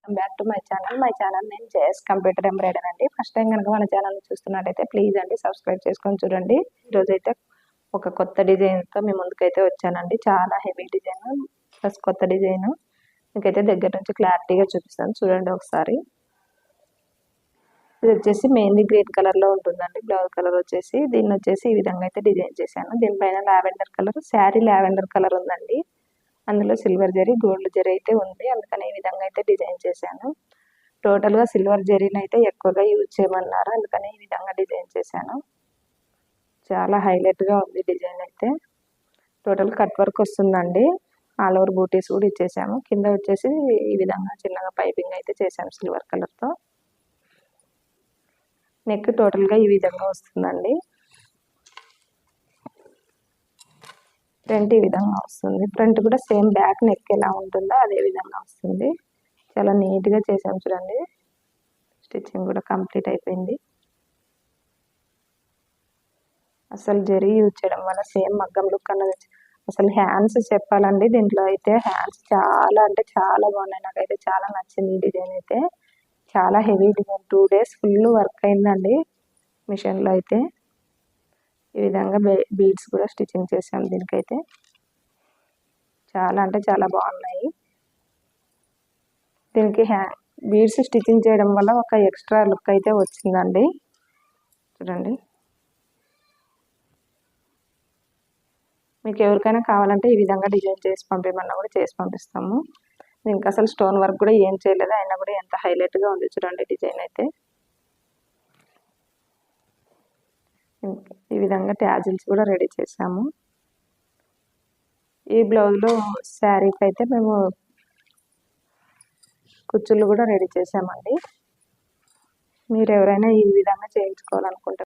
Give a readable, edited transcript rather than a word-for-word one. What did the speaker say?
Welcome back to my channel name JS computer embroidery అండి. First time కనుక మన channel చూస్తున్నట్టయితే ప్లీజ్ అండి సబ్స్క్రైబ్ చేసుకొని చూడండి. ఈరోజు అయితే ఒక కొత్త డిజైన్తో మీ ముందుకైతే వచ్చానండి. చాలా హెవీ డిజైన్ ప్లస్ కొత్త డిజైన్ మీకైతే దగ్గర నుంచి క్లారిటీగా చూపిస్తాను చూడండి ఒకసారి. ఇది వచ్చేసి మెయిన్లీ గ్రీన్ కలర్లో ఉంటుందండి. బ్లౌజ్ కలర్ వచ్చేసి దీన్ని వచ్చేసి ఈ విధంగా అయితే డిజైన్ చేశాను. దీనిపైన lavender colour sari lavender colour ఉందండి. అందులో సిల్వర్ జరీ గోల్డ్ జరీ అయితే ఉంది. అందుకని ఈ విధంగా అయితే డిజైన్ చేశాను. టోటల్గా సిల్వర్ జరీని అయితే ఎక్కువగా యూజ్ చేయమన్నారు. అందుకని ఈ విధంగా డిజైన్ చేశాను. చాలా హైలైట్గా ఉంది డిజైన్ అయితే. టోటల్ కట్ వర్క్ వస్తుందండి. ఆల్ ఓవర్ బూటీస్ కూడా ఇచ్చేసాము. కింద వచ్చేసి ఈ విధంగా చిన్నగా పైపింగ్ అయితే చేశాము సిల్వర్ కలర్తో. నెక్ టోటల్గా ఈ విధంగా వస్తుందండి. ఫ్రంట్ ఈ విధంగా వస్తుంది. ఫ్రంట్ కూడా సేమ్ బ్యాక్ నెక్ ఎలా ఉంటుందో అదే విధంగా వస్తుంది. చాలా నీట్గా చేసాం చూడండి. స్టిచ్చింగ్ కూడా కంప్లీట్ అయిపోయింది. అసలు జరీ యూజ్ చేయడం వల్ల సేమ్ మగ్గం లుక్ అన్నది. అసలు హ్యాండ్స్ చెప్పాలండి. దీంట్లో అయితే హ్యాండ్స్ చాలా అంటే చాలా బాగున్నాయి. నాకైతే చాలా నచ్చింది ఈ డిజైన్ అయితే. చాలా heavy design. 2 days full work అయిందండి మిషన్లో అయితే. ఈ విధంగా బీడ్స్ కూడా స్టిచ్చింగ్ చేసాం. దీనికైతే చాలా అంటే చాలా బాగున్నాయి. దీనికి బీడ్స్ స్టిచ్చింగ్ చేయడం వల్ల ఒక ఎక్స్ట్రా లుక్ అయితే వచ్చిందండి. చూడండి. మీకు ఎవరికైనా కావాలంటే ఈ విధంగా డిజైన్ చేసి పంపించమన్నా కూడా చేసి పంపిస్తాము. దీనికి అసలు స్టోన్ వర్క్ కూడా ఏం చేయలేదు. అయినా కూడా ఎంత హైలైట్గా ఉంది చూడండి డిజైన్ అయితే. ఈ విధంగా ట్యాజిల్స్ కూడా రెడీ చేసాము. ఈ బ్లౌజ్లో శారీకి అయితే మేము కుచ్చుళ్ళు కూడా రెడీ చేసామండి. మీరు ఎవరైనా ఈ విధంగా చేయించుకోవాలనుకుంటే